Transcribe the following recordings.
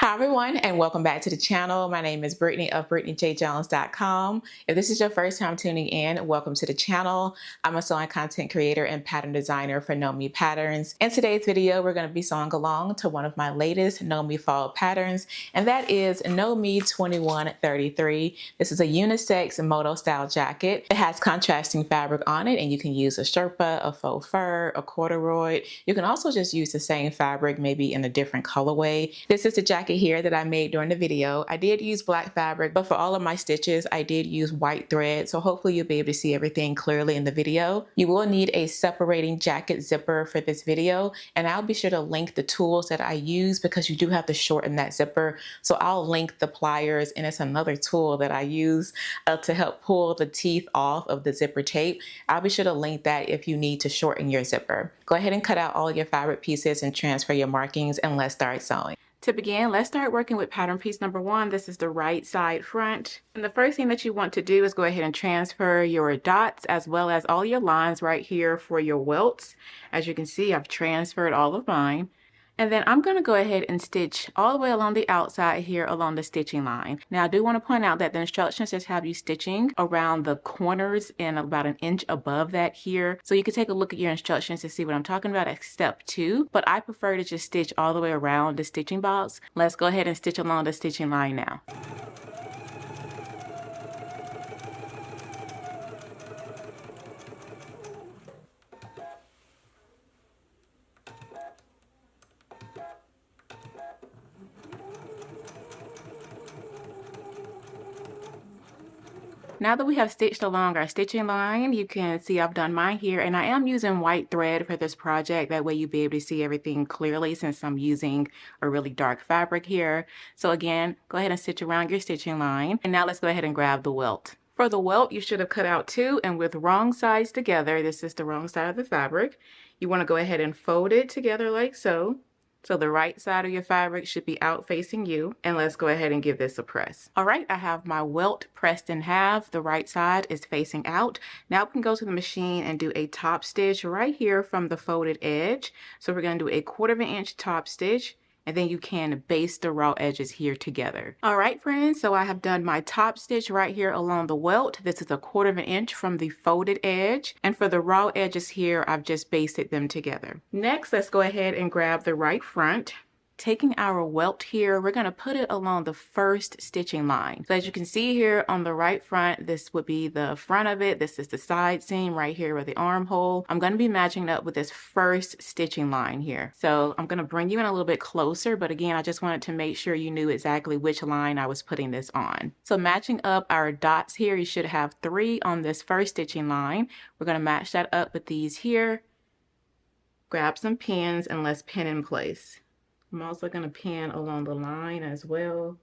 Hi everyone, and welcome back to the channel. My name is Brittany of BrittanyJJones.com. If this is your first time tuning in, welcome to the channel. I'm a sewing content creator and pattern designer for Know Me Patterns. In today's video, we're going to be sewing along to one of my latest Know Me fall patterns, and that is Know Me 2133. This is a unisex moto style jacket. It has contrasting fabric on it, and you can use a sherpa, a faux fur, a corduroy. You can also just use the same fabric, maybe in a different colorway. This is the jacket here that I made during the video. I did use black fabric, but for all of my stitches, I did use white thread. So hopefully you'll be able to see everything clearly in the video. You will need a separating jacket zipper for this video, and I'll be sure to link the tools that I use because you do have to shorten that zipper. So I'll link the pliers, and it's another tool that I use to help pull the teeth off of the zipper tape. I'll be sure to link that if you need to shorten your zipper. Go ahead and cut out all your fabric pieces and transfer your markings, and let's start sewing. To begin, let's start working with pattern piece number 1. This is the right side front. And the first thing that you want to do is go ahead and transfer your dots as well as all your lines right here for your welts. As you can see, I've transferred all of mine. And then I'm going to go ahead and stitch all the way along the outside here along the stitching line. Now I do want to point out that the instructions just have you stitching around the corners and about an inch above that here. So you can take a look at your instructions to see what I'm talking about at step 2. But I prefer to just stitch all the way around the stitching box. Let's go ahead and stitch along the stitching line now. Now that we have stitched along our stitching line, you can see I've done mine here, and I am using white thread for this project. That way you'll be able to see everything clearly since I'm using a really dark fabric here. So again, go ahead and stitch around your stitching line. And now let's go ahead and grab the welt. For the welt, you should have cut out 2, and with wrong sides together, this is the wrong side of the fabric. You want to go ahead and fold it together like so. So the right side of your fabric should be out facing you. And let's go ahead and give this a press. All right, I have my welt pressed in half. The right side is facing out. Now we can go to the machine and do a top stitch right here from the folded edge. So we're going to do a 1/4 inch top stitch. And then you can baste the raw edges here together. All right, friends, so I have done my top stitch right here along the welt. This is a 1/4 inch from the folded edge. And for the raw edges here, I've just basted them together. Next, let's go ahead and grab the right front. Taking our welt here, we're going to put it along the first stitching line. So as you can see here on the right front, this would be the front of it. This is the side seam right here with the armhole. I'm going to be matching up with this first stitching line here. So I'm going to bring you in a little bit closer, but again, I just wanted to make sure you knew exactly which line I was putting this on. So matching up our dots here, you should have 3 on this first stitching line. We're going to match that up with these here. Grab some pins and let's pin in place. I'm also going to pin along the line as well.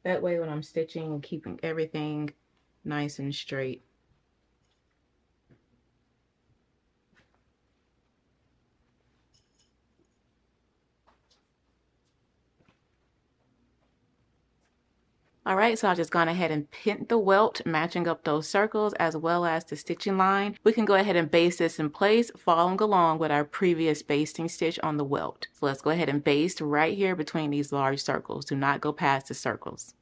That way when I'm stitching, I'm keeping everything nice and straight. All right, so I've just gone ahead and pinned the welt, matching up those circles as well as the stitching line. We can go ahead and baste this in place, following along with our previous basting stitch on the welt. So let's go ahead and baste right here between these large circles. Do not go past the circles.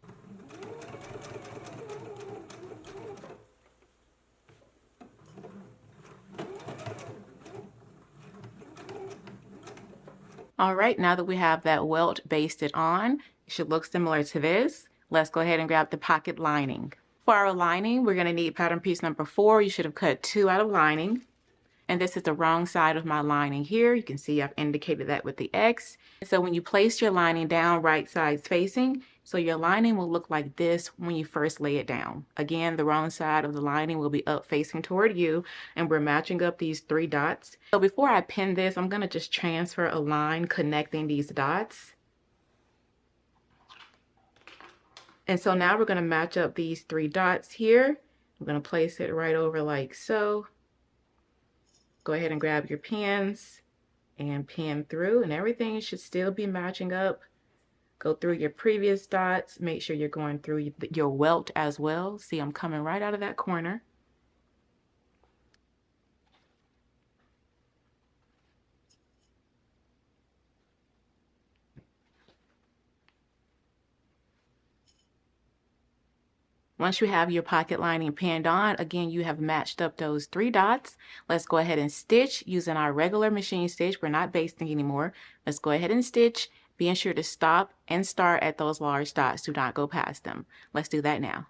All right, now that we have that welt basted on, it should look similar to this. Let's go ahead and grab the pocket lining. For our lining, we're going to need pattern piece number 4. You should have cut 2 out of lining. And this is the wrong side of my lining here. You can see I've indicated that with the X. So when you place your lining down, right sides facing, so your lining will look like this when you first lay it down. Again, the wrong side of the lining will be up facing toward you, and we're matching up these 3 dots. So before I pin this, I'm going to just transfer a line connecting these dots. And so now we're going to match up these 3 dots here. I'm going to place it right over like so. Go ahead and grab your pins and pin through, and everything should still be matching up. Go through your previous dots. Make sure you're going through your welt as well. See, I'm coming right out of that corner. Once you have your pocket lining pinned on, again, you have matched up those 3 dots. Let's go ahead and stitch using our regular machine stitch. We're not basting anymore. Let's go ahead and stitch, being sure to stop and start at those large dots. Do not go past them. Let's do that now.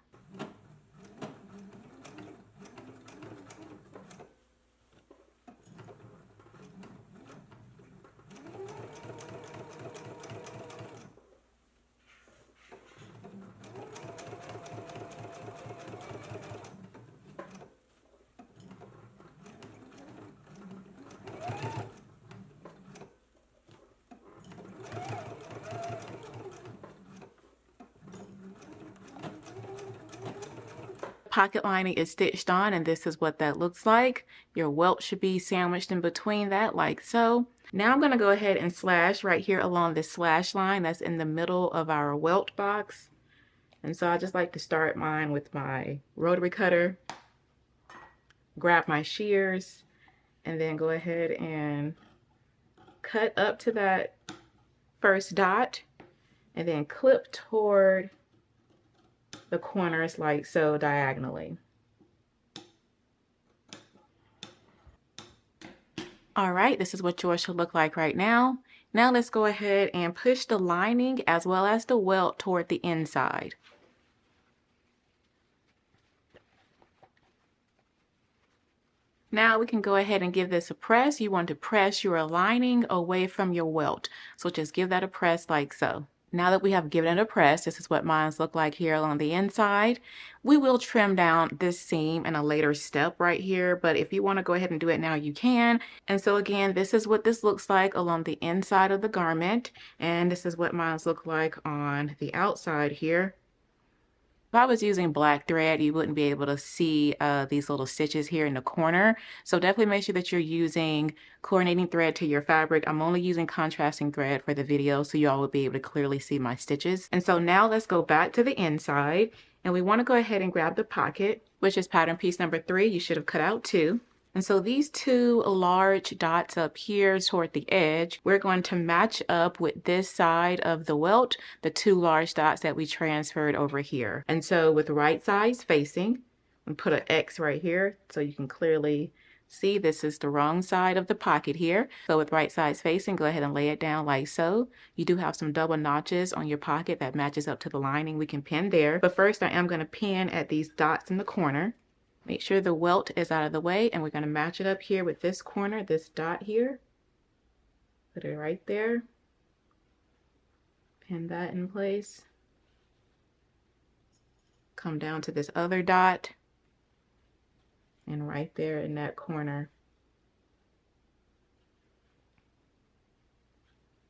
Pocket lining is stitched on, and this is what that looks like. Your welt should be sandwiched in between that, like so. Now I'm going to go ahead and slash right here along this slash line that's in the middle of our welt box. And so I just like to start mine with my rotary cutter, grab my shears, and then go ahead and cut up to that first dot, and then clip toward the corners like so diagonally. All right, this is what yours should look like right now. Now let's go ahead and push the lining as well as the welt toward the inside. Now we can go ahead and give this a press. You want to press your lining away from your welt. So just give that a press like so. Now that we have given it a press, this is what mine look like here along the inside. We will trim down this seam in a later step right here, but if you want to go ahead and do it now, you can. And so again, this is what this looks like along the inside of the garment, and this is what mine look like on the outside here. If I was using black thread, you wouldn't be able to see these little stitches here in the corner. So definitely make sure that you're using coordinating thread to your fabric. I'm only using contrasting thread for the video, so you all will be able to clearly see my stitches. And so now let's go back to the inside, and we want to go ahead and grab the pocket, which is pattern piece number 3. You should have cut out 2. And so these 2 large dots up here toward the edge, we're going to match up with this side of the welt, the 2 large dots that we transferred over here. And so with right sides facing, we put an X right here so you can clearly see this is the wrong side of the pocket here. So with right sides facing, go ahead and lay it down like so. You do have some double notches on your pocket that matches up to the lining. We can pin there. But first I am going to pin at these dots in the corner. Make sure the welt is out of the way, and we're going to match it up here with this corner, this dot here. Put it right there. Pin that in place. Come down to this other dot, and right there in that corner.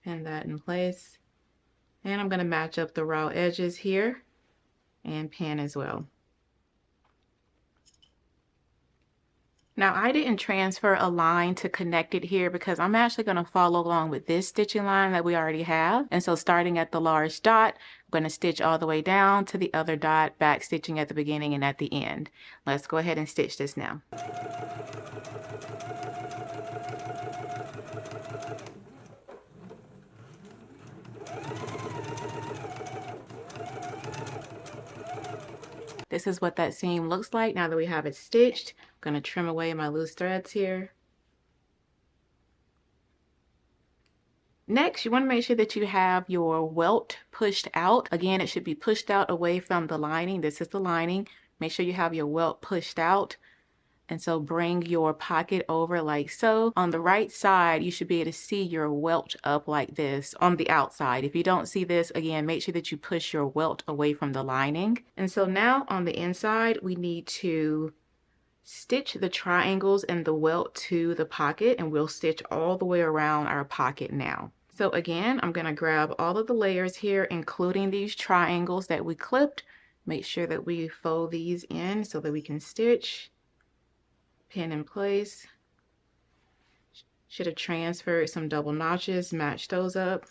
Pin that in place. And I'm going to match up the raw edges here and pin as well. Now I didn't transfer a line to connect it here because I'm actually going to follow along with this stitching line that we already have. And so starting at the large dot, I'm going to stitch all the way down to the other dot, back stitching at the beginning and at the end. Let's go ahead and stitch this now. This is what that seam looks like now that we have it stitched. I'm going to trim away my loose threads here. Next, you want to make sure that you have your welt pushed out. Again, it should be pushed out away from the lining. This is the lining. Make sure you have your welt pushed out. And so bring your pocket over like so. On the right side, you should be able to see your welt up like this on the outside. If you don't see this, again, make sure that you push your welt away from the lining. And so now on the inside, we need to stitch the triangles and the welt to the pocket, and we'll stitch all the way around our pocket now. So again, I'm going to grab all of the layers here, including these triangles that we clipped. Make sure that we fold these in so that we can stitch. Pin in place. Should have transferred some double notches, match those up.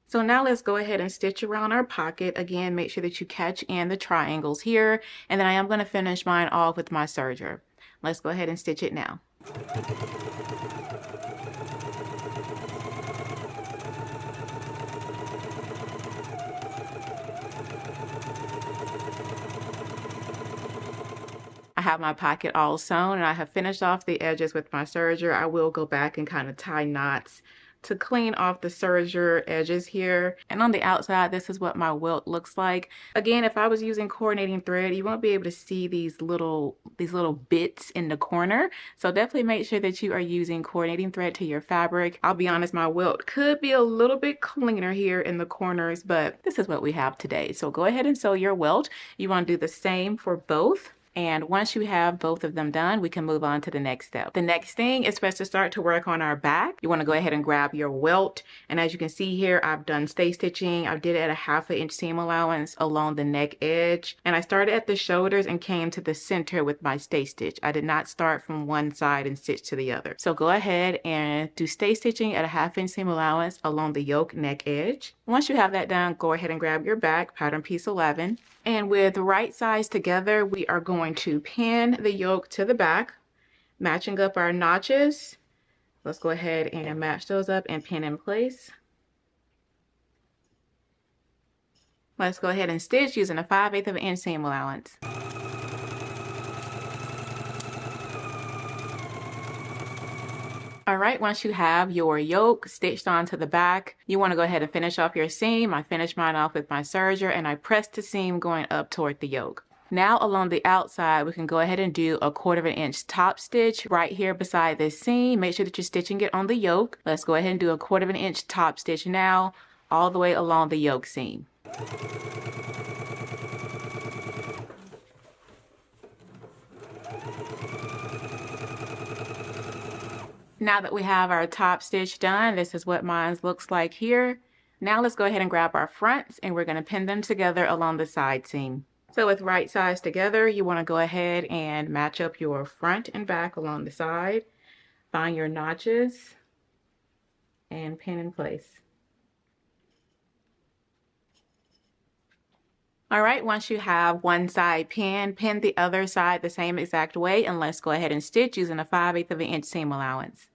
So now let's go ahead and stitch around our pocket. Again, make sure that you catch in the triangles here, and then I am going to finish mine off with my serger. Let's go ahead and stitch it now. I have my pocket all sewn and I have finished off the edges with my serger. I will go back and kind of tie knots to clean off the serger edges here. And on the outside, this is what my welt looks like. Again, if I was using coordinating thread, you won't be able to see these little bits in the corner. So definitely make sure that you are using coordinating thread to your fabric. I'll be honest, my welt could be a little bit cleaner here in the corners, but this is what we have today. So go ahead and sew your welt. You want to do the same for both. And once you have both of them done, we can move on to the next step. The next thing is for us to start to work on our back. You want to go ahead and grab your welt. And as you can see here, I've done stay stitching. I did it at a 1/2 inch seam allowance along the neck edge. And I started at the shoulders and came to the center with my stay stitch. I did not start from one side and stitch to the other. So go ahead and do stay stitching at a 1/2 inch seam allowance along the yoke neck edge. Once you have that done, go ahead and grab your back, pattern piece 11. And with right sides together, we are going to pin the yoke to the back, matching up our notches. Let's go ahead and match those up and pin in place. Let's go ahead and stitch using a 5/8 of an inch seam allowance. All right, once you have your yoke stitched onto the back, you want to go ahead and finish off your seam. I finished mine off with my serger and I pressed the seam going up toward the yoke. Now along the outside, we can go ahead and do a 1/4 inch top stitch right here beside this seam. Make sure that you're stitching it on the yoke. Let's go ahead and do a 1/4 inch top stitch now, all the way along the yoke seam. Now that we have our top stitch done, this is what mine looks like here. Now let's go ahead and grab our fronts and we're going to pin them together along the side seam. So with right sides together, you want to go ahead and match up your front and back along the side. Find your notches and pin in place. All right, once you have one side pinned, pin the other side the same exact way, and let's go ahead and stitch using a 5/8 of an inch seam allowance.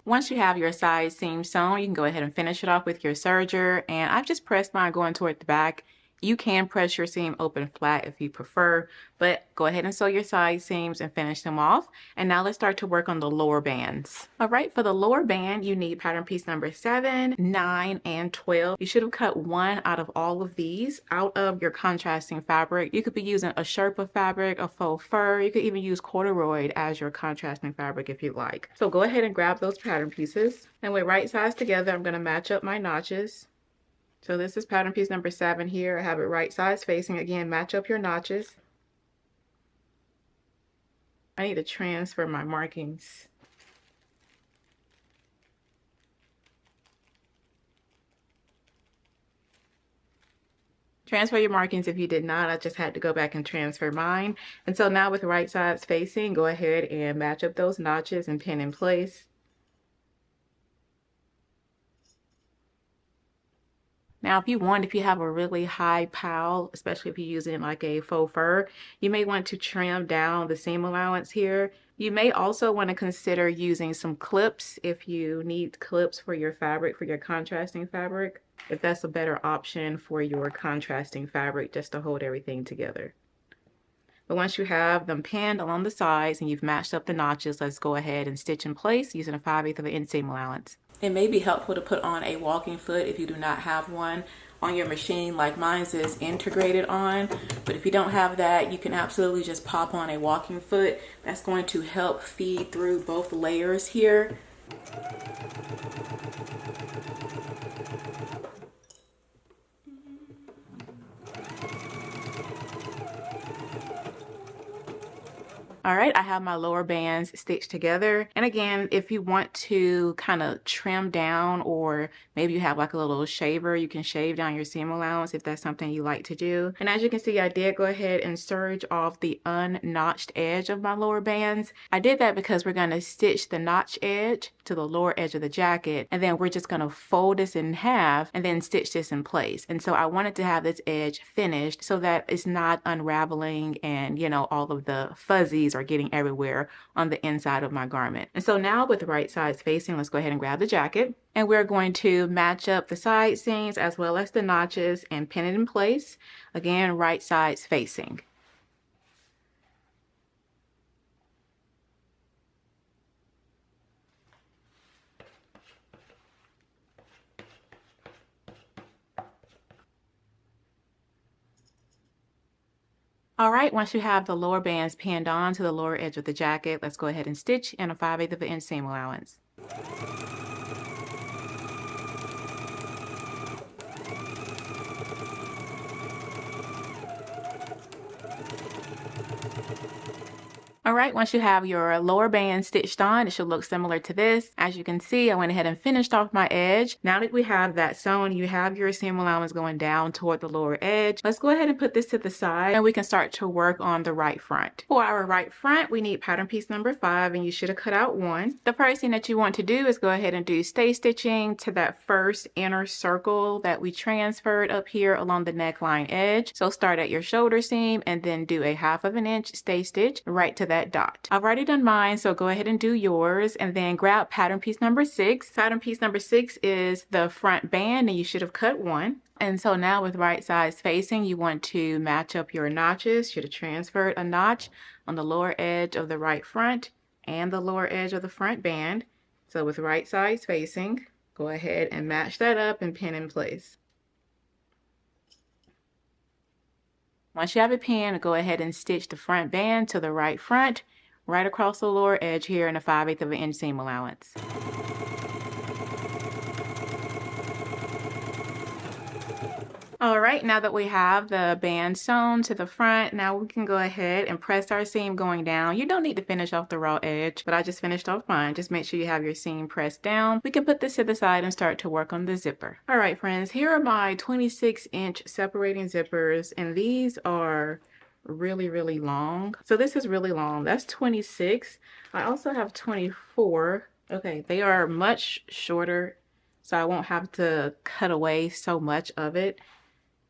Once you have your side seam sewn, you can go ahead and finish it off with your serger, and I've just pressed mine going toward the back. You can press your seam open flat if you prefer, but go ahead and sew your side seams and finish them off. And now let's start to work on the lower bands. All right, for the lower band, you need pattern piece number 7, 9, and 12. You should have cut one out of all of these out of your contrasting fabric. You could be using a sherpa fabric, a faux fur. You could even use corduroy as your contrasting fabric if you'd like. So go ahead and grab those pattern pieces. And with right sides together, I'm going to match up my notches. So this is pattern piece number 7 here. I have it right sides facing. Again, match up your notches. I need to transfer my markings. Transfer your markings if you did not. I just had to go back and transfer mine. And so now with right sides facing, go ahead and match up those notches and pin in place. Now, if you have a really high pile, especially if you're using like a faux fur, you may want to trim down the seam allowance here. You may also want to consider using some clips if you need clips for your fabric, for your contrasting fabric, if that's a better option for your contrasting fabric, just to hold everything together. But once you have them pinned along the sides and you've matched up the notches, let's go ahead and stitch in place using a 5/8 of an inch seam allowance. It may be helpful to put on a walking foot if you do not have one on your machine like mine is integrated on. But if you don't have that, you can absolutely just pop on a walking foot. That's going to help feed through both layers here. All right, I have my lower bands stitched together. And again, if you want to kind of trim down, or maybe you have like a little shaver, you can shave down your seam allowance if that's something you like to do. And as you can see, I did go ahead and serge off the unnotched edge of my lower bands. I did that because we're going to stitch the notch edge to the lower edge of the jacket, and then we're just going to fold this in half and then stitch this in place. And so I wanted to have this edge finished so that it's not unraveling and, you know, all of the fuzzies these are getting everywhere on the inside of my garment. And so now with the right sides facing, let's go ahead and grab the jacket. And we're going to match up the side seams as well as the notches and pin it in place. Again, right sides facing. All right, once you have the lower bands pinned on to the lower edge of the jacket, let's go ahead and stitch in a 5/8 of an inch seam allowance. All right, once you have your lower band stitched on, it should look similar to this. As you can see, I went ahead and finished off my edge. Now that we have that sewn, you have your seam allowance going down toward the lower edge. Let's go ahead and put this to the side and we can start to work on the right front. For our right front, we need pattern piece number 5 and you should have cut out 1. The first thing that you want to do is go ahead and do stay stitching to that first inner circle that we transferred up here along the neckline edge. So start at your shoulder seam and then do a 1/2 of an inch stay stitch right to that dot. I've already done mine, so go ahead and do yours and then grab pattern piece number 6. Pattern piece number 6 is the front band and you should have cut 1. And so now with right sides facing, you want to match up your notches. Should have transferred a notch on the lower edge of the right front and the lower edge of the front band. So with right sides facing, go ahead and match that up and pin in place. Once you have it pinned, go ahead and stitch the front band to the right front, right across the lower edge here in a 5/8 of an inch seam allowance. All right, now that we have the band sewn to the front, now we can go ahead and press our seam going down. You don't need to finish off the raw edge, but I just finished off mine. Just make sure you have your seam pressed down. We can put this to the side and start to work on the zipper. All right, friends, here are my 26-inch separating zippers, and these are really long. So this is really long. That's 26. I also have 24. Okay, they are much shorter, so I won't have to cut away so much of it.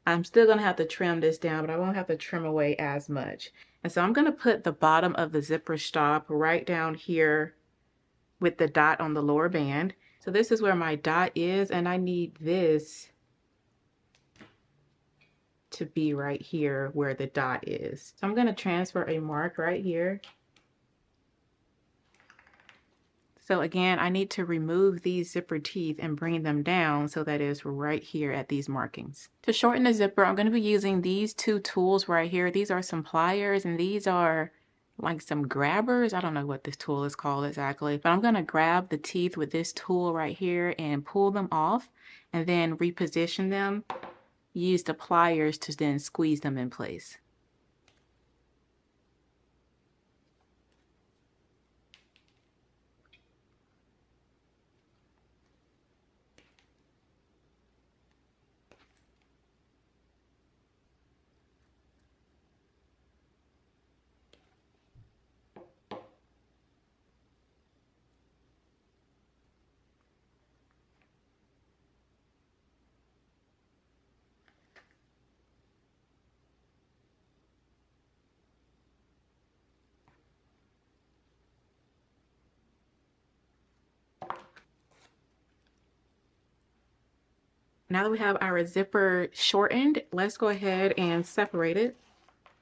I'm still going to have to trim this down, but I won't have to trim away as much. And so I'm going to put the bottom of the zipper stop right down here with the dot on the lower band. So this is where my dot is, and I need this to be right here where the dot is. So I'm going to transfer a mark right here. So again, I need to remove these zipper teeth and bring them down so that it's right here at these markings. To shorten the zipper, I'm going to be using these 2 tools right here. These are some pliers and these are like some grabbers. I don't know what this tool is called exactly, but I'm going to grab the teeth with this tool right here and pull them off and then reposition them. Use the pliers to then squeeze them in place. Now that we have our zipper shortened, let's go ahead and separate it.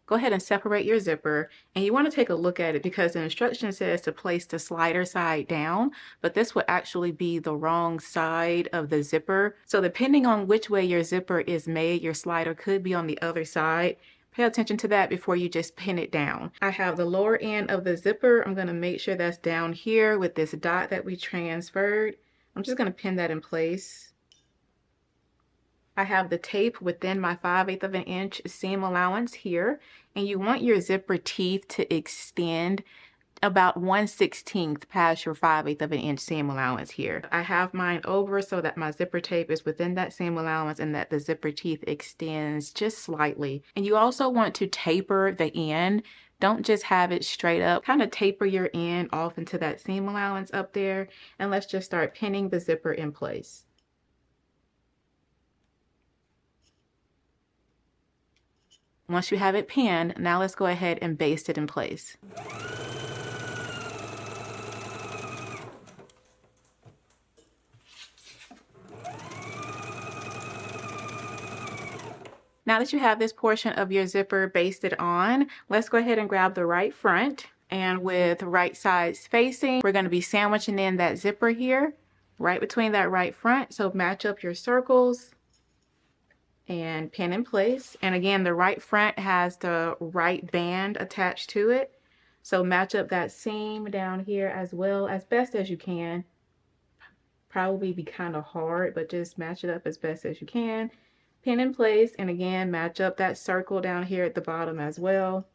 Go ahead and separate your zipper, and you want to take a look at it because the instruction says to place the slider side down, but this would actually be the wrong side of the zipper. So depending on which way your zipper is made, your slider could be on the other side. Pay attention to that before you just pin it down. I have the lower end of the zipper. I'm going to make sure that's down here with this dot that we transferred. I'm just going to pin that in place. I have the tape within my 5/8 of an inch seam allowance here, and you want your zipper teeth to extend about 1/16 past your 5/8 of an inch seam allowance here. I have mine over so that my zipper tape is within that seam allowance and that the zipper teeth extends just slightly. And you also want to taper the end. Don't just have it straight up. Kind of taper your end off into that seam allowance up there, and let's just start pinning the zipper in place. Once you have it pinned, now let's go ahead and baste it in place. Now that you have this portion of your zipper basted on, let's go ahead and grab the right front. And with right sides facing, we're going to be sandwiching in that zipper here, right between that right front. So match up your circles and pin in place. And again, the right front has the right band attached to it. So match up that seam down here as well as best as you can. Probably be kind of hard, but just match it up as best as you can. Pin in place, and again, match up that circle down here at the bottom as well.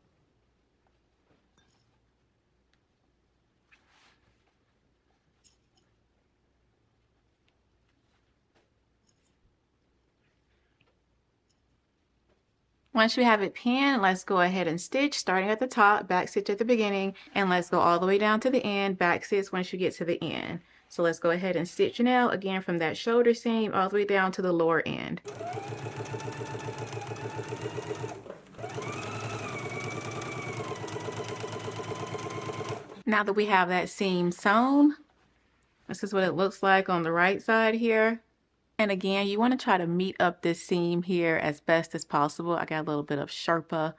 Once you have it pinned, let's go ahead and stitch, starting at the top, back stitch at the beginning, and let's go all the way down to the end, back stitch once you get to the end. So let's go ahead and stitch now, again from that shoulder seam all the way down to the lower end. Now that we have that seam sewn, this is what it looks like on the right side here. And again, you want to try to meet up this seam here as best as possible. I got a little bit of sherpa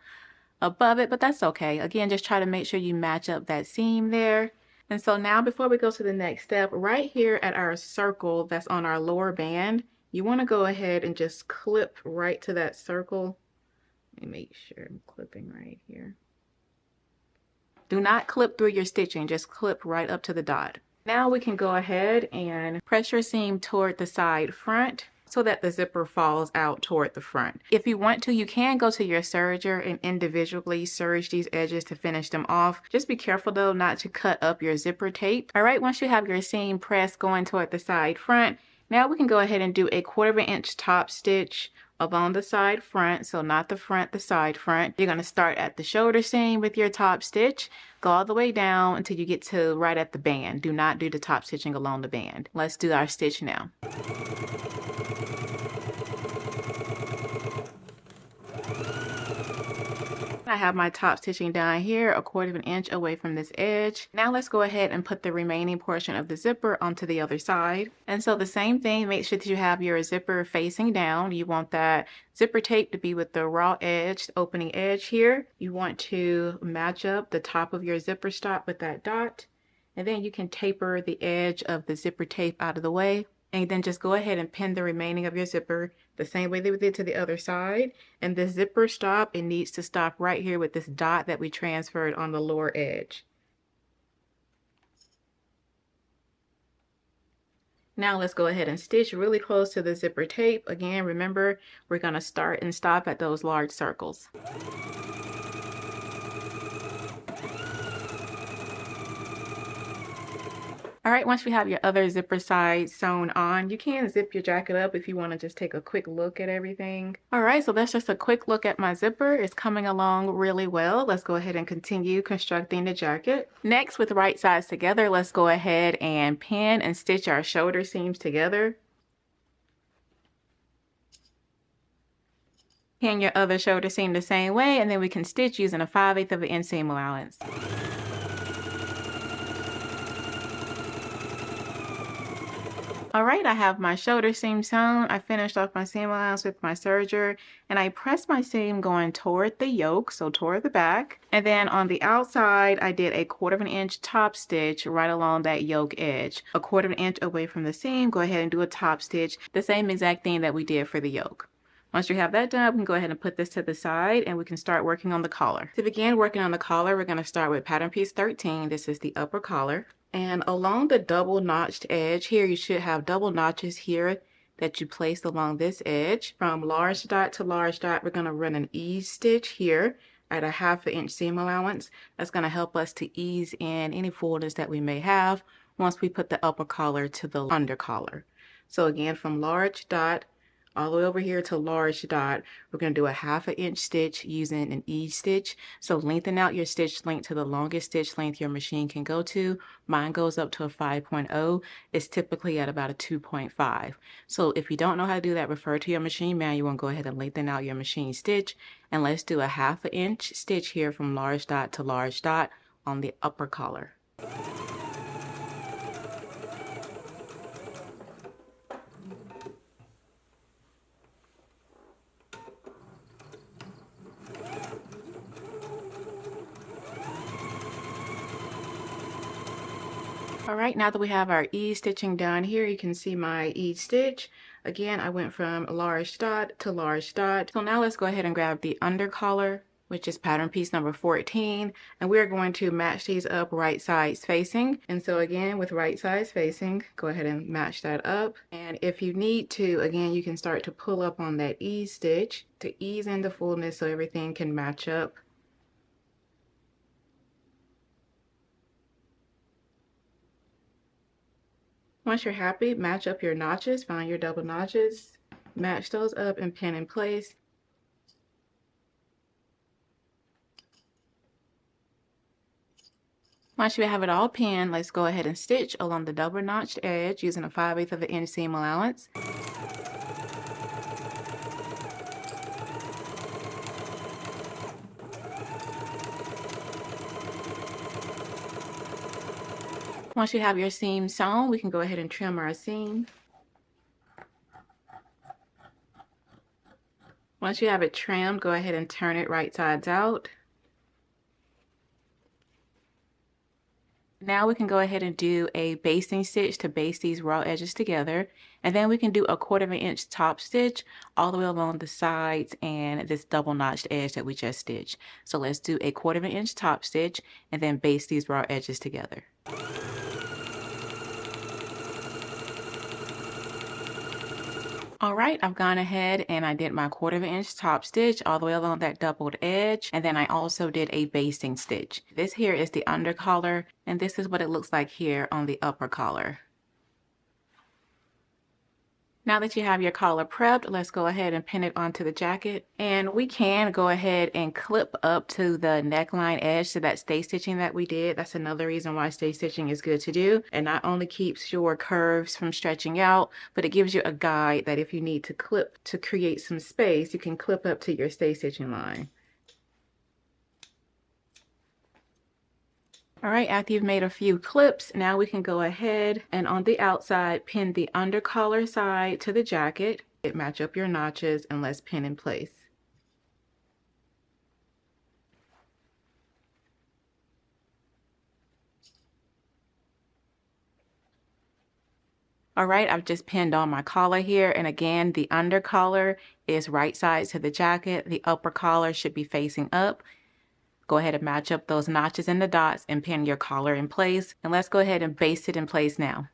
above it, but that's okay. Again, just try to make sure you match up that seam there. And so now before we go to the next step, right here at our circle that's on our lower band, you want to go ahead and just clip right to that circle. Let me make sure I'm clipping right here. Do not clip through your stitching, just clip right up to the dot. Now we can go ahead and press your seam toward the side front so that the zipper falls out toward the front. If you want to, you can go to your serger and individually serge these edges to finish them off. Just be careful though not to cut up your zipper tape. All right, once you have your seam pressed going toward the side front, now we can go ahead and do a 1/4 inch top stitch along the side front, so not the front, the side front. You're going to start at the shoulder seam with your top stitch, go all the way down until you get to right at the band. Do not do the top stitching along the band. Let's do our stitch now. I have my top stitching down here, 1/4 inch away from this edge. Now let's go ahead and put the remaining portion of the zipper onto the other side. And so the same thing, make sure that you have your zipper facing down. You want that zipper tape to be with the raw edge, the opening edge here. You want to match up the top of your zipper stop with that dot. And then you can taper the edge of the zipper tape out of the way. And then just go ahead and pin the remaining of your zipper the same way that we did to the other side. And the zipper stop, it needs to stop right here with this dot that we transferred on the lower edge. Now let's go ahead and stitch really close to the zipper tape. Again, remember, we're going to start and stop at those large circles. All right, once you have your other zipper side sewn on, you can zip your jacket up if you want to just take a quick look at everything. All right, so that's just a quick look at my zipper. It's coming along really well. Let's go ahead and continue constructing the jacket. Next, with the right sides together, let's go ahead and pin and stitch our shoulder seams together. Pin your other shoulder seam the same way, and then we can stitch using a 5/8 of an inch seam allowance. All right, I have my shoulder seam sewn. I finished off my seam allowance with my serger, and I pressed my seam going toward the yoke, so toward the back. And then on the outside, I did a 1/4 inch top stitch right along that yoke edge. 1/4 inch away from the seam, go ahead and do a top stitch, the same exact thing that we did for the yoke. Once you have that done, we can go ahead and put this to the side and we can start working on the collar. To begin working on the collar, we're going to start with pattern piece 13. This is the upper collar. And along the double notched edge here, you should have double notches here that you place along this edge. From large dot to large dot, we're going to run an ease stitch here at a 1/2 inch seam allowance. That's going to help us to ease in any fullness that we may have once we put the upper collar to the under collar. So again, from large dot all the way over here to large dot. We're going to do a 1/2 inch stitch using an ease stitch. So lengthen out your stitch length to the longest stitch length your machine can go to. Mine goes up to a 5.0. It's typically at about a 2.5. So if you don't know how to do that, refer to your machine manual and go ahead and lengthen out your machine stitch. And let's do a 1/2 inch stitch here from large dot to large dot on the upper collar. All right, now that we have our ease stitching done here, you can see my ease stitch. Again, I went from large dot to large dot. So now let's go ahead and grab the under collar, which is pattern piece number 14, and we're going to match these up right sides facing. And so again, with right sides facing, go ahead and match that up. And if you need to, again, you can start to pull up on that ease stitch to ease in the fullness so everything can match up. Once you're happy, match up your notches, find your double notches, match those up and pin in place. Once you have it all pinned, let's go ahead and stitch along the double notched edge using a 5/8 of an inch seam allowance. Once you have your seam sewn, we can go ahead and trim our seam. Once you have it trimmed, go ahead and turn it right sides out. Now we can go ahead and do a basting stitch to baste these raw edges together, and then we can do a 1/4 inch top stitch all the way along the sides and this double notched edge that we just stitched. So let's do a 1/4 inch top stitch and then baste these raw edges together. All right, I've gone ahead and I did my 1/4 inch top stitch all the way along that doubled edge, and then I also did a basting stitch. This here is the under collar, and this is what it looks like here on the upper collar. Now that you have your collar prepped, let's go ahead and pin it onto the jacket. And we can go ahead and clip up to the neckline edge to that stay stitching that we did. That's another reason why stay stitching is good to do. It not only keeps your curves from stretching out, but it gives you a guide that if you need to clip to create some space, you can clip up to your stay stitching line. All right, after you've made a few clips, now we can go ahead and on the outside, pin the under collar side to the jacket. Match up your notches and let's pin in place. All right, I've just pinned on my collar here. And again, the under collar is right side to the jacket. The upper collar should be facing up. Go ahead and match up those notches and the dots and pin your collar in place. And let's go ahead and baste it in place now.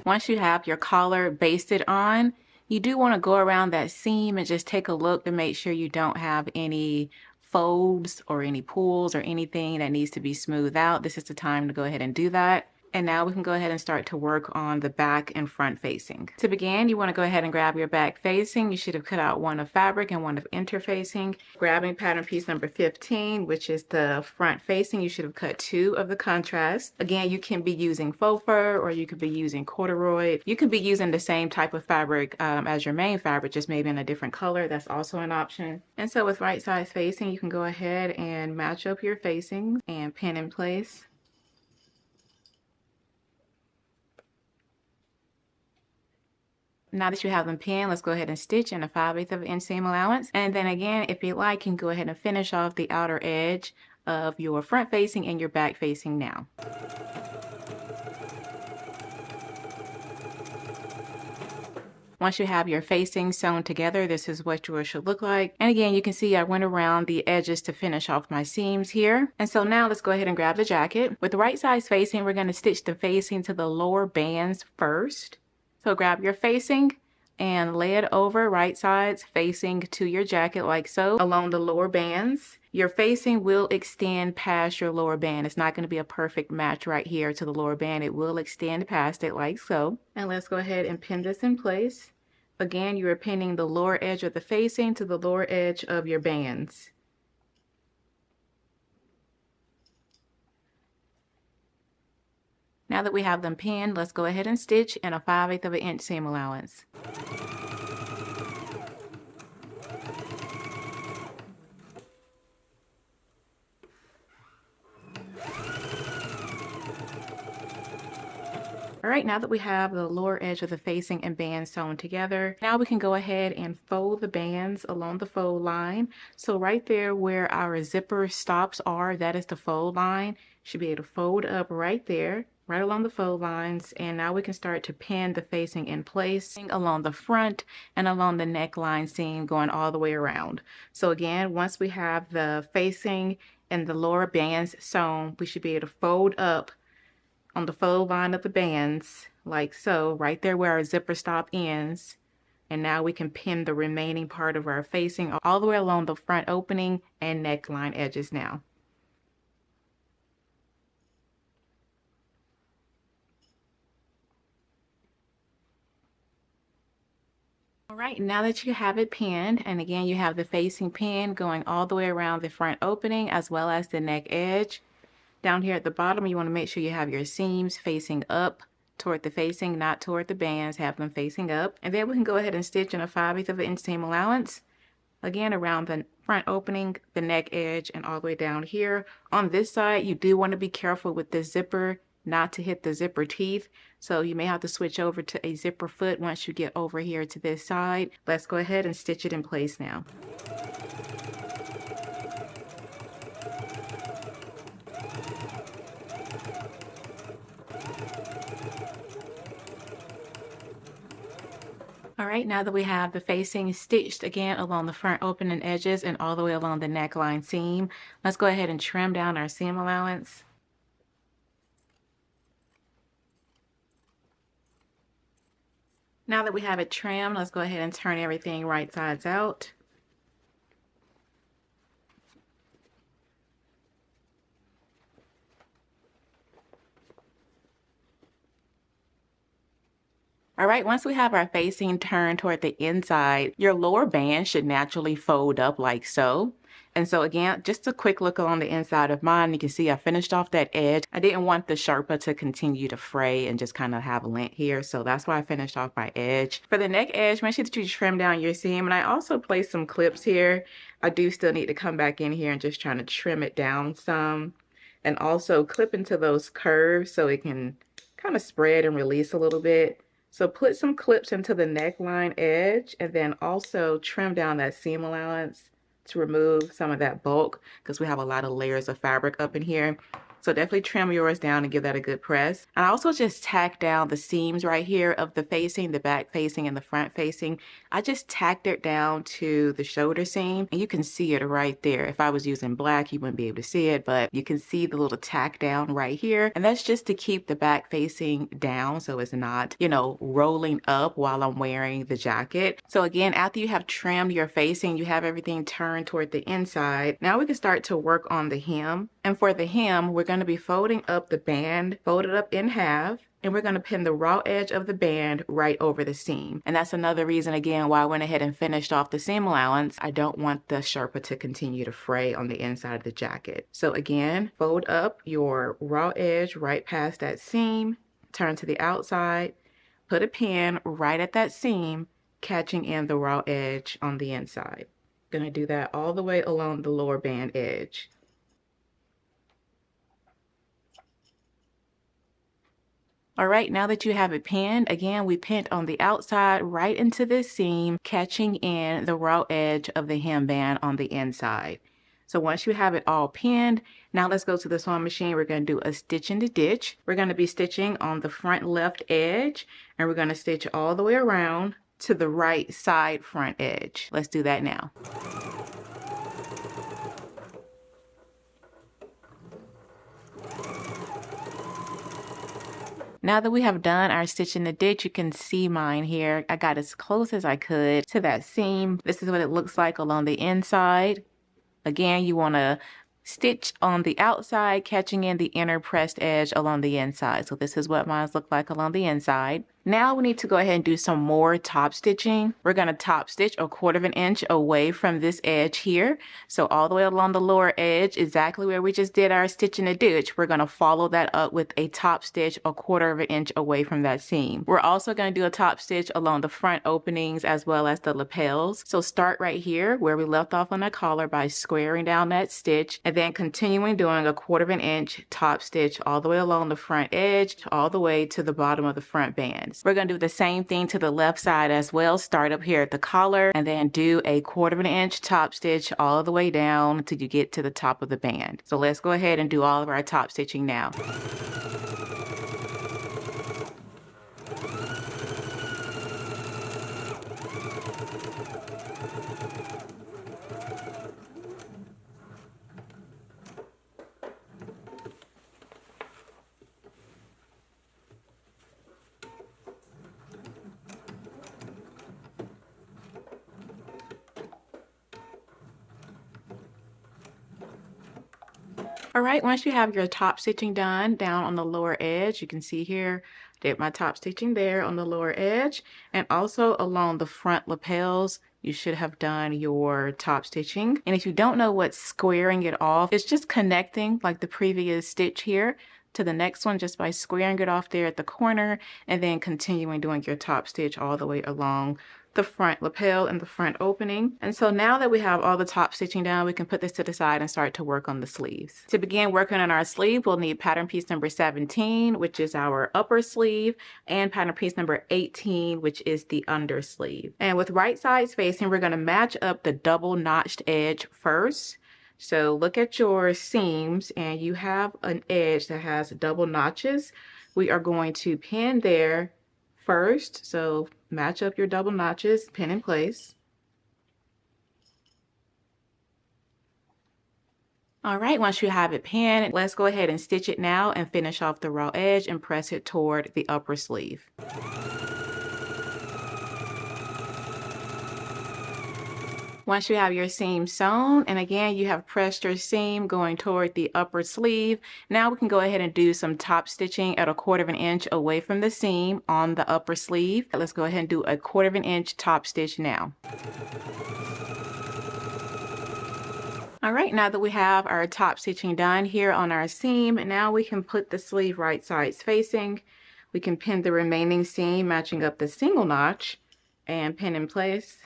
Once you have your collar basted on, you do want to go around that seam and just take a look to make sure you don't have any folds or any pulls or anything that needs to be smoothed out. This is the time to go ahead and do that. And now we can go ahead and start to work on the back and front facing. To begin, you want to go ahead and grab your back facing. You should have cut out one of fabric and one of interfacing. Grabbing pattern piece number 15, which is the front facing, you should have cut 2 of the contrast. Again, you can be using faux fur or you could be using corduroy. You could be using the same type of fabric as your main fabric, just maybe in a different color. That's also an option. And so with right side facing, you can go ahead and match up your facings and pin in place. Now that you have them pinned, let's go ahead and stitch in a 5/8 of an inch seam allowance. And then again, if you like, you can go ahead and finish off the outer edge of your front facing and your back facing now. Once you have your facing sewn together, this is what yours should look like. And again, you can see I went around the edges to finish off my seams here. And so now let's go ahead and grab the jacket. With the right size facing, we're going to stitch the facing to the lower bands first. So grab your facing, and lay it over right sides facing to your jacket like so along the lower bands. Your facing will extend past your lower band. It's not going to be a perfect match right here to the lower band. It will extend past it like so. And let's go ahead and pin this in place. Again, you are pinning the lower edge of the facing to the lower edge of your bands. Now that we have them pinned, let's go ahead and stitch in a 5/8 of an inch seam allowance. All right, now that we have the lower edge of the facing and bands sewn together, now we can go ahead and fold the bands along the fold line. So right there where our zipper stops are, that is the fold line. Should be able to fold up right there, right along the fold lines. And now we can start to pin the facing in place along the front and along the neckline seam going all the way around. So again, once we have the facing and the lower bands sewn, we should be able to fold up on the fold line of the bands like so, right there where our zipper stop ends. And now we can pin the remaining part of our facing all the way along the front opening and neckline edges now. All right, now that you have it pinned, and again you have the facing pin going all the way around the front opening as well as the neck edge. Down here at the bottom, you want to make sure you have your seams facing up toward the facing, not toward the bands. Have them facing up. And then we can go ahead and stitch in a 5/8 of an inch seam allowance. Again, around the front opening, the neck edge, and all the way down here. On this side, you do want to be careful with the zipper not to hit the zipper teeth. So you may have to switch over to a zipper foot once you get over here to this side. Let's go ahead and stitch it in place now. All right, now that we have the facing stitched again along the front opening edges and all the way along the neckline seam, let's go ahead and trim down our seam allowance. Now that we have it trimmed, let's go ahead and turn everything right sides out. All right, once we have our facing turned toward the inside, your lower band should naturally fold up like so. And so again, just a quick look on the inside of mine. You can see I finished off that edge. I didn't want the sherpa to continue to fray and just kind of have lint here. So that's why I finished off my edge. For the neck edge, make sure that you trim down your seam. And I also placed some clips here. I do still need to come back in here and just trying to trim it down some. And also clip into those curves so it can kind of spread and release a little bit. So put some clips into the neckline edge and then also trim down that seam allowance to remove some of that bulk because we have a lot of layers of fabric up in here. So definitely trim yours down and give that a good press. And I also just tacked down the seams right here of the facing, the back facing and the front facing. I just tacked it down to the shoulder seam and you can see it right there. If I was using black, you wouldn't be able to see it, but you can see the little tack down right here. And that's just to keep the back facing down so it's not, you know, rolling up while I'm wearing the jacket. So again, after you have trimmed your facing, you have everything turned toward the inside. Now we can start to work on the hem. And for the hem, we're going to be folding up the band, folded up in half, and we're going to pin the raw edge of the band right over the seam. And that's another reason, again, why I went ahead and finished off the seam allowance. I don't want the sherpa to continue to fray on the inside of the jacket. So again, fold up your raw edge right past that seam, turn to the outside, put a pin right at that seam, catching in the raw edge on the inside. Going to do that all the way along the lower band edge. All right, now that you have it pinned, again, we pinned on the outside right into this seam, catching in the raw edge of the hemband on the inside. So once you have it all pinned, now let's go to the sewing machine. We're going to do a stitch in the ditch. We're going to be stitching on the front left edge, and we're going to stitch all the way around to the right side front edge. Let's do that now. Now that we have done our stitch in the ditch, you can see mine here. I got as close as I could to that seam. This is what it looks like along the inside. Again, you want to stitch on the outside, catching in the inner pressed edge along the inside. So this is what mine look like along the inside. Now we need to go ahead and do some more top stitching. We're going to top stitch 1/4 inch away from this edge here. So all the way along the lower edge, exactly where we just did our stitch in the ditch, we're going to follow that up with a top stitch 1/4 inch away from that seam. We're also going to do a top stitch along the front openings as well as the lapels. So start right here where we left off on the collar by squaring down that stitch and then continuing doing 1/4 inch top stitch all the way along the front edge all the way to the bottom of the front band. We're going to do the same thing to the left side as well. Start up here at the collar and then do 1/4 inch top stitch all the way down until you get to the top of the band. So let's go ahead and do all of our top stitching now. All right, once you have your top stitching done down on the lower edge, you can see here, did my top stitching there on the lower edge, and also along the front lapels, you should have done your top stitching. And if you don't know what squaring it off, it's just connecting like the previous stitch here to the next one just by squaring it off there at the corner and then continuing doing your top stitch all the way along the front lapel and the front opening. And so now that we have all the top stitching done, we can put this to the side and start to work on the sleeves. To begin working on our sleeve, we'll need pattern piece number 17, which is our upper sleeve, and pattern piece number 18, which is the under sleeve. And with right sides facing, we're going to match up the double notched edge first. So look at your seams and you have an edge that has double notches. We are going to pin there first. So match up your double notches, pin in place. All right, once you have it pinned, let's go ahead and stitch it now and finish off the raw edge and press it toward the upper sleeve. Once you have your seam sewn, and again, you have pressed your seam going toward the upper sleeve, now we can go ahead and do some top stitching at 1/4 inch away from the seam on the upper sleeve. Let's go ahead and do 1/4 inch top stitch now. All right, now that we have our top stitching done here on our seam, now we can put the sleeve right sides facing. We can pin the remaining seam matching up the single notch and pin in place.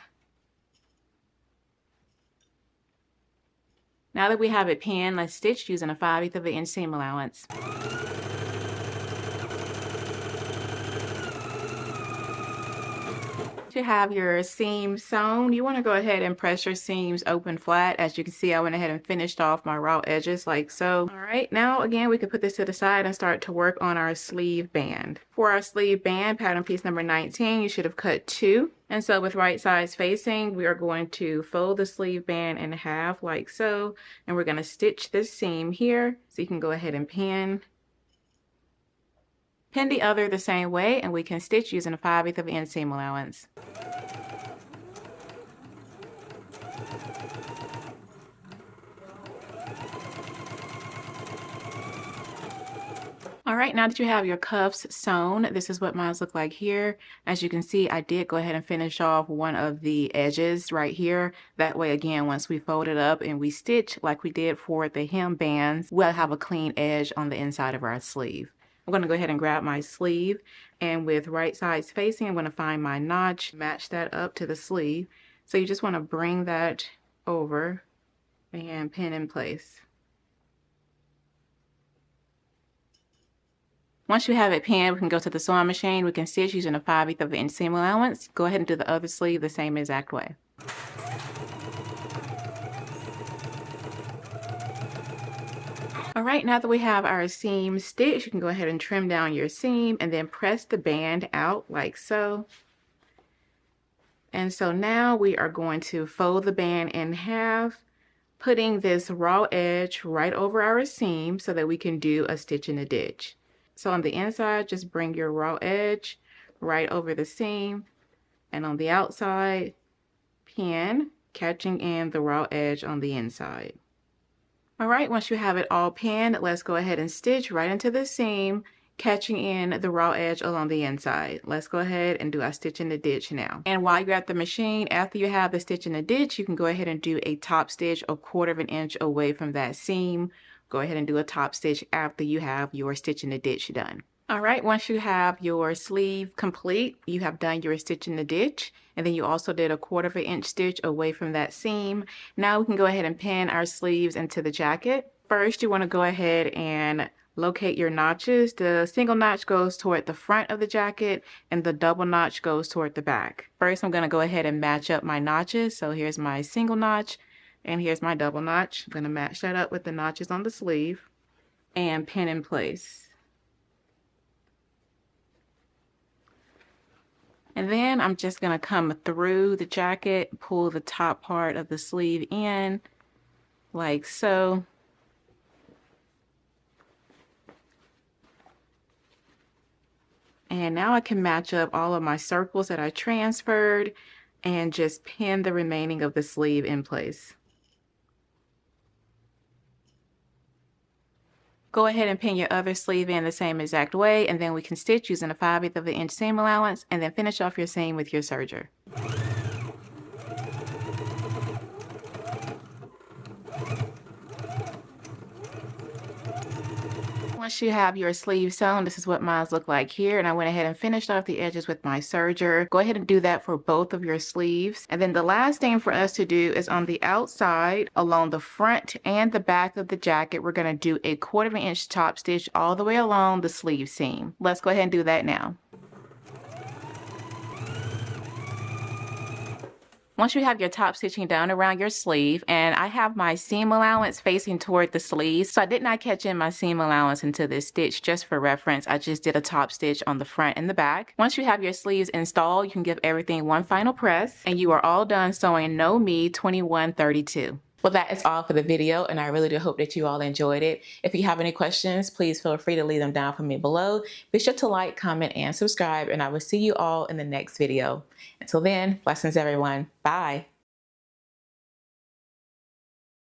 Now that we have it pinned, let's stitch using a 5/8 inch seam allowance. To have your seam sewn, you want to go ahead and press your seams open flat. As you can see, I went ahead and finished off my raw edges like so. All right, now again, we can put this to the side and start to work on our sleeve band. For our sleeve band, pattern piece number 19, you should have cut 2. And so with right sides facing, we are going to fold the sleeve band in half like so. And we're going to stitch this seam here. So you can go ahead and pin. Pin the other the same way, and we can stitch using a 5/8 inch seam allowance. All right, now that you have your cuffs sewn, this is what mine look like here. As you can see, I did go ahead and finish off one of the edges right here. That way, again, once we fold it up and we stitch like we did for the hem bands, we'll have a clean edge on the inside of our sleeve. I'm going to go ahead and grab my sleeve, and with right sides facing, I'm going to find my notch, match that up to the sleeve. So you just want to bring that over and pin in place. Once you have it pinned, we can go to the sewing machine. We can stitch using a 5/8 inch seam allowance. Go ahead and do the other sleeve the same exact way. All right, now that we have our seam stitched, you can go ahead and trim down your seam and then press the band out like so. And so now we are going to fold the band in half, putting this raw edge right over our seam so that we can do a stitch in the ditch. So on the inside, just bring your raw edge right over the seam, and on the outside, pin, catching in the raw edge on the inside. All right, once you have it all pinned, let's go ahead and stitch right into the seam, catching in the raw edge along the inside. Let's go ahead and do our stitch in the ditch now. And while you're at the machine, after you have the stitch in the ditch, you can go ahead and do a top stitch a 1/4 inch away from that seam. Go ahead and do a top stitch after you have your stitch in the ditch done. All right, once you have your sleeve complete, you have done your stitch in the ditch, and then you also did a 1/4 inch stitch away from that seam. Now we can go ahead and pin our sleeves into the jacket. First, you want to go ahead and locate your notches. The single notch goes toward the front of the jacket, and the double notch goes toward the back. First, I'm going to go ahead and match up my notches. So here's my single notch, and here's my double notch. I'm going to match that up with the notches on the sleeve and pin in place. And then I'm just going to come through the jacket, pull the top part of the sleeve in, like so. And now I can match up all of my circles that I transferred and just pin the remaining of the sleeve in place. Go ahead and pin your other sleeve in the same exact way, and then we can stitch using a 5/8 of an inch seam allowance, and then finish off your seam with your serger. Once you have your sleeve sewn, this is what mine look like here, and I went ahead and finished off the edges with my serger. Go ahead and do that for both of your sleeves. And then the last thing for us to do is on the outside, along the front and the back of the jacket, we're going to do a 1/4 inch top stitch all the way along the sleeve seam. Let's go ahead and do that now. Once you have your top stitching done around your sleeve, and I have my seam allowance facing toward the sleeve, so I did not catch in my seam allowance into this stitch. Just for reference, I just did a top stitch on the front and the back. Once you have your sleeves installed, you can give everything one final press, and you are all done sewing Know Me 2132. Well, that is all for the video, and I really do hope that you all enjoyed it. If you have any questions, please feel free to leave them down for me below. Be sure to like, comment, and subscribe, and I will see you all in the next video. Until then, blessings everyone. Bye.